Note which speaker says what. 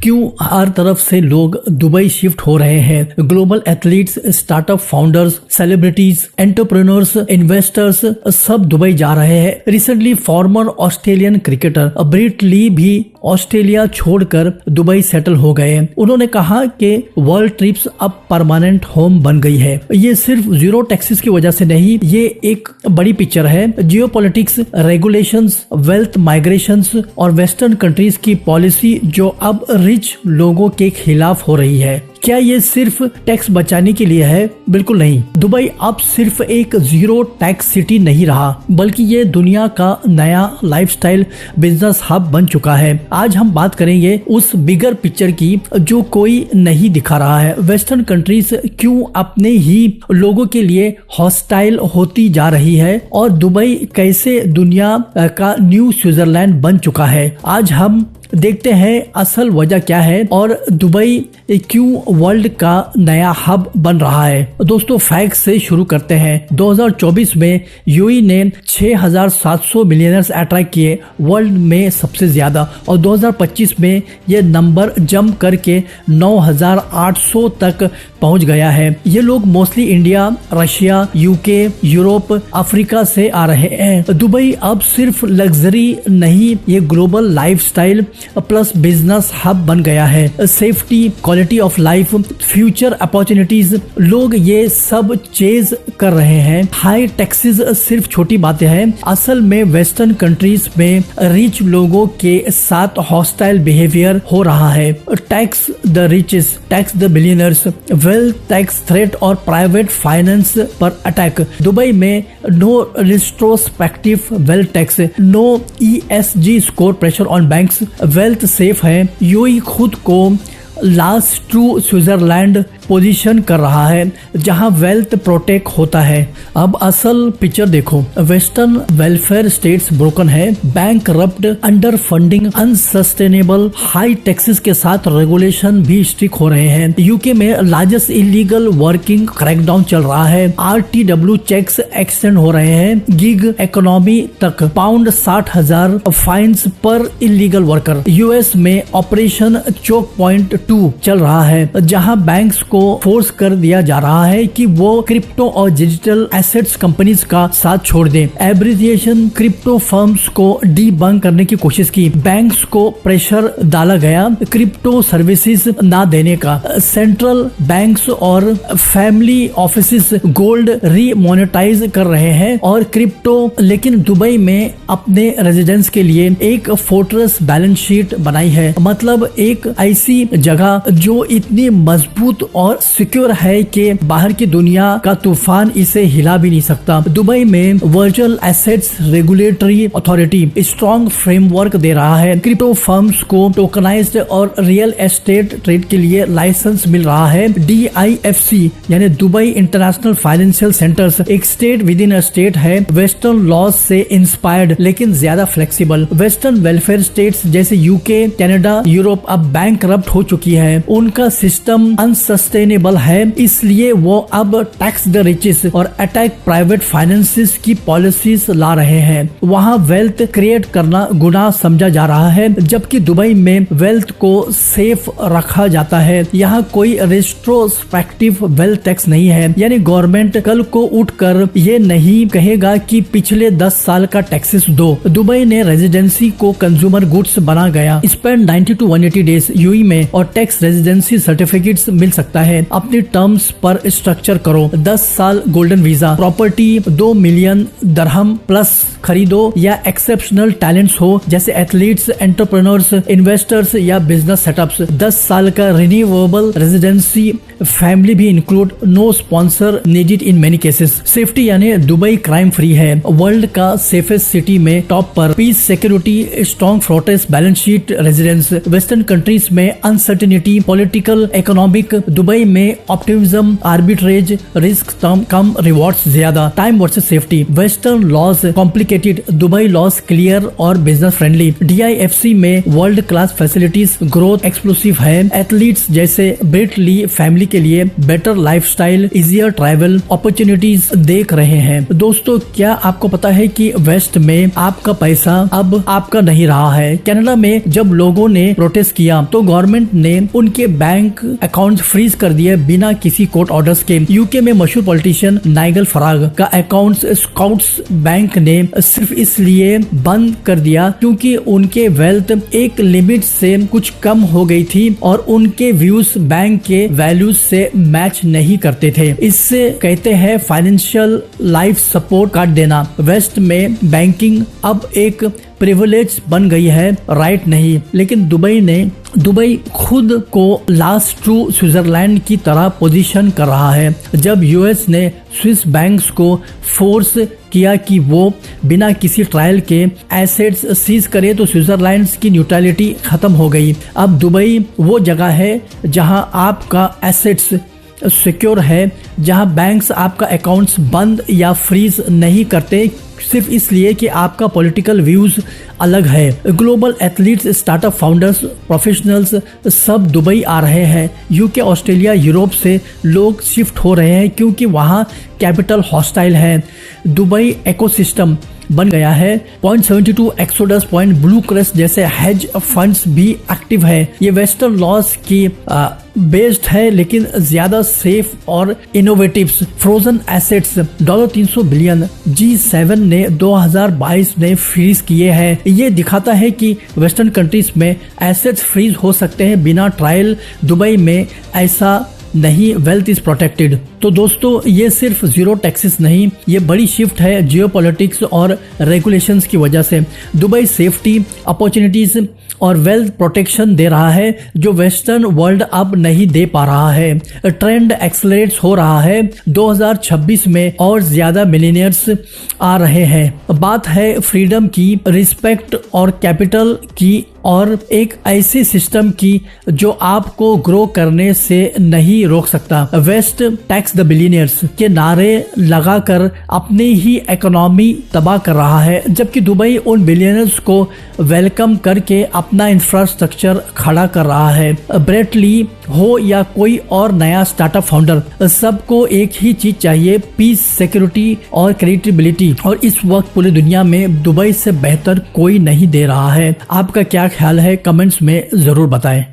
Speaker 1: क्यों हर तरफ से लोग दुबई शिफ्ट हो रहे हैं। Global athletes, startup founders, celebrities, entrepreneurs, investors सब दुबई जा रहे हैं। रिसेंटली फॉर्मर ऑस्ट्रेलियन क्रिकेटर ब्रिट ली भी ऑस्ट्रेलिया छोड़कर दुबई सेटल हो गए। उन्होंने कहा कि वर्ल्ड ट्रिप्स अब परमानेंट होम बन गई है। ये सिर्फ जीरो टैक्सेस की वजह से नहीं, ये एक बड़ी पिक्चर है। जियोपॉलिटिक्स, रेगुलेशंस, वेल्थ माइग्रेशंस और वेस्टर्न कंट्रीज की पॉलिसी जो अब रिच लोगों के खिलाफ हो रही है। क्या ये सिर्फ टैक्स बचाने के लिए है? बिल्कुल नहीं। दुबई अब सिर्फ एक जीरो टैक्स सिटी नहीं रहा, बल्कि ये दुनिया का नया लाइफस्टाइल बिजनेस हब बन चुका है। आज हम बात करेंगे उस बिगर पिक्चर की जो कोई नहीं दिखा रहा है। वेस्टर्न कंट्रीज क्यों अपने ही लोगों के लिए हॉस्टाइल होती जा रही है और दुबई कैसे दुनिया का न्यू स्विट्जरलैंड बन चुका है। आज हम देखते हैं असल वजह क्या है और दुबई क्यों वर्ल्ड का नया हब बन रहा है। दोस्तों फैक्ट से शुरू करते हैं। 2024 में यूएई ने 6,700 मिलियनर्स अट्रैक्ट किए, वर्ल्ड में सबसे ज्यादा, और 2025 में ये नंबर जंप करके 9,800 तक पहुंच गया है। ये लोग mostly India, Russia, UK, Europe, Africa से आ रहे हैं। दुबई अब सिर्फ लग्जरी नहीं, ये global lifestyle plus business hub बन गया है। Safety, quality of life, future opportunities, लोग ये सब चेज कर रहे हैं। हाई टैक्सेस सिर्फ छोटी बातें हैं, असल में वेस्टर्न कंट्रीज में रिच लोगों के साथ हॉस्टाइल बिहेवियर हो रहा है। Tax the riches, tax the billionaires, wealth tax threat और प्राइवेट फाइनेंस पर अटैक। दुबई में no retrospective wealth tax, no ESG score pressure on banks, wealth safe है। यूएई खुद को लास्ट ट्रू स्विट्जरलैंड पोजीशन कर रहा है जहां वेल्थ प्रोटेक्ट होता है। अब असल पिक्चर देखो। वेस्टर्न वेलफेयर स्टेट्स ब्रोकन है, bank corrupt, under funding, unsustainable, high taxes के साथ रेगुलेशन भी स्ट्रिक्ट हो रहे हैं। यूके में लार्जेस्ट इलीगल वर्किंग क्रैकडाउन चल रहा है। RTW चेक्स एक्सटेंड हो रहे हैं गिग इकोनॉमी तक। पाउंड 60,000 फाइन्स पर इलीगल वर्कर। यूएस में ऑपरेशन चोक पॉइंट 2 चल रहा है जहां बैंक्स को फोर्स कर दिया जा रहा है कि वो क्रिप्टो और डिजिटल एसेट्स कंपनीज का साथ छोड़ दें। एब्रिसिएशन, क्रिप्टो फर्म्स को डीबंक करने की कोशिश की। बैंक्स को प्रेशर डाला गया क्रिप्टो सर्विसेज ना देने का। सेंट्रल बैंक्स और फैमिली ऑफिसेस गोल्ड रीमोनेटाइज कर रहे हैं और क्रिप्टो, लेकिन दुबई में अपने रेजिडेंट्स के लिए एक फोर्ट्रेस बैलेंस शीट बनाई है। मतलब एक ऐसी जगह जो इतनी मजबूत और सिक्योर है कि बाहर की दुनिया का तूफान इसे हिला भी नहीं सकता। दुबई में virtual assets regulatory authority strong framework दे रहा है। क्रिप्टो फर्म्स को टोकनाइज्ड और रियल एस्टेट ट्रेड के लिए लाइसेंस मिल रहा है। DIFC यानी दुबई इंटरनेशनल फाइनेंशियल सेंटर्स एक state with in a state है, वेस्टर्न लॉज से इंस्पायर्ड लेकिन ज्यादा फ्लेक्सिबल। वेस्टर्न वेलफेयर स्टेट्स जैसे यूके, कनाडा, यूरोप अब बैंक करप्ट हो चुकी है। उनका सिस्टम अनसस्टेनेबल है, इसलिए वो अब टैक्स द रिचेस और अटैक प्राइवेट फाइनेंसेस की पॉलिसीज ला रहे हैं। वहाँ वेल्थ क्रिएट करना गुनाह समझा जा रहा है, जबकि दुबई में वेल्थ को सेफ रखा जाता है। यहाँ कोई रेट्रोस्पेक्टिव वेल्थ टैक्स नहीं है, यानी गवर्नमेंट कल को उठकर ये नहीं कहेगा कि पिछले 10 साल का टैक्सेस दो। दुबई ने रेजिडेंसी को कंज्यूमर गुड्स बना गया। स्पेंड 90 to 180 डेज यूएई में और टैक्स रेजिडेंसी सर्टिफिकेट्स मिल सकता है। अपनी टर्म्स पर स्ट्रक्चर करो। 10 साल golden visa, property 2 million dirham plus खरीदो, या एक्सेप्शनल टैलेंट्स हो जैसे एथलीट्स, एंटरप्रेन्योर्स, इन्वेस्टर्स या बिजनेस सेटअप्स। 10 साल का रिन्यूएबल रेजिडेंसी, फैमिली भी include, no sponsor needed in many cases. Safety यानी दुबई क्राइम फ्री है, वर्ल्ड का सेफेस्ट सिटी में टॉप पर। Peace, security, strong fortress balance sheet, residence. Western countries में uncertainty, political, economic, Dubai Dubai में optimism, arbitrage, risk कम, rewards ज्यादा, time versus safety, western laws complicated, Dubai laws clear और business friendly, DIFC में world class facilities, growth explosive है, athletes जैसे Brett Lee family के लिए better lifestyle, easier travel opportunities देख रहे हैं। दोस्तों, क्या आपको पता है कि वेस्ट में आपका पैसा अब आपका नहीं रहा है? कनाडा में जब लोगों ने प्रोटेस्ट किया तो गवर्नमेंट ने उनके बैंक अकाउंट फ्रीज कर दिए बिना किसी कोर्ट ऑर्डर्स के। यूके में मशहूर पॉलिटिशियन नाइगल फराग का अकाउंट स्काउट्स बैंक ने सिर्फ इसलिए बंद कर दिया क्योंकि उनके वेल्थ एक लिमिट से कुछ कम हो गई थी और उनके व्यूज बैंक के वैल्यूज से मैच नहीं करते थे। इससे कहते हैं फाइनेंशियल लाइफ सपोर्ट काट देना। वेस्ट में बैंकिंग अब एक प्रिविलेज बन गई है, राइट नहीं। लेकिन दुबई खुद को लास्ट ट्रू स्विट्जरलैंड की तरह पोजीशन कर रहा है। जब यूएस ने स्विस बैंक्स को फोर्स किया कि वो बिना किसी ट्रायल के एसेट्स सीज करे तो स्विट्जरलैंड की न्यूट्रलिटी खत्म हो गई। अब दुबई वो जगह है जहां आपका एसेट्स सिक्योर है, जहां बैंक्स आपका अकाउंट्स बंद या फ्रीज नहीं करते सिर्फ इसलिए कि आपका पॉलिटिकल व्यूज अलग है। Global athletes, startup founders, professionals सब दुबई आ रहे हैं। यूके, ऑस्ट्रेलिया, यूरोप से लोग शिफ्ट हो रहे हैं क्योंकि वहाँ कैपिटल हॉस्टाइल है। दुबई इकोसिस्टम बन गया है। 0.72 एक्सोडस, ब्लू क्रस्ट जैसे हेज फंड्स भी एक्टिव है। ये वेस्टर्न लॉज की बेस्ड है लेकिन ज्यादा सेफ और innovative. Frozen assets $300 billion G7 ने 2022 में फ्रीज किए हैं। ये दिखाता है कि वेस्टर्न कंट्रीज में एसेट्स फ्रीज हो सकते हैं बिना ट्रायल। दुबई में ऐसा नहीं, वेल्थ इज प्रोटेक्टेड। तो दोस्तों, ये सिर्फ जीरो टैक्सेस नहीं, ये बड़ी शिफ्ट है जियोपॉलिटिक्स और रेगुलेशंस की वजह से। दुबई सेफ्टी, अपॉर्चुनिटीज और वेल्थ प्रोटेक्शन दे रहा है जो वेस्टर्न वर्ल्ड अब नहीं दे पा रहा है। ट्रेंड एक्सेलरेट्स हो रहा है। 2026 में और ज्यादा मिलियनियर्स आ रहे हैं। बात है फ्रीडम की, रिस्पेक्ट और कैपिटल की और एक ऐसी सिस्टम की जो आपको ग्रो करने से नहीं रोक सकता। वेस्ट टैक्स द बिलियनियर्स के नारे लगाकर अपनी ही इकोनॉमी तबाह कर रहा है, जबकि दुबई उन बिलियनियर्स को वेलकम करके अपना इंफ्रास्ट्रक्चर खड़ा कर रहा है। ब्रेट ली हो या कोई और नया स्टार्टअप फाउंडर, सबको एक ही चीज चाहिए, पीस, सिक्योरिटी और क्रेडिबिलिटी। और इस वक्त पूरी दुनिया में दुबई से बेहतर कोई नहीं दे रहा है। आपका क्या ख्याल है? कमेंट्स में जरूर बताएं।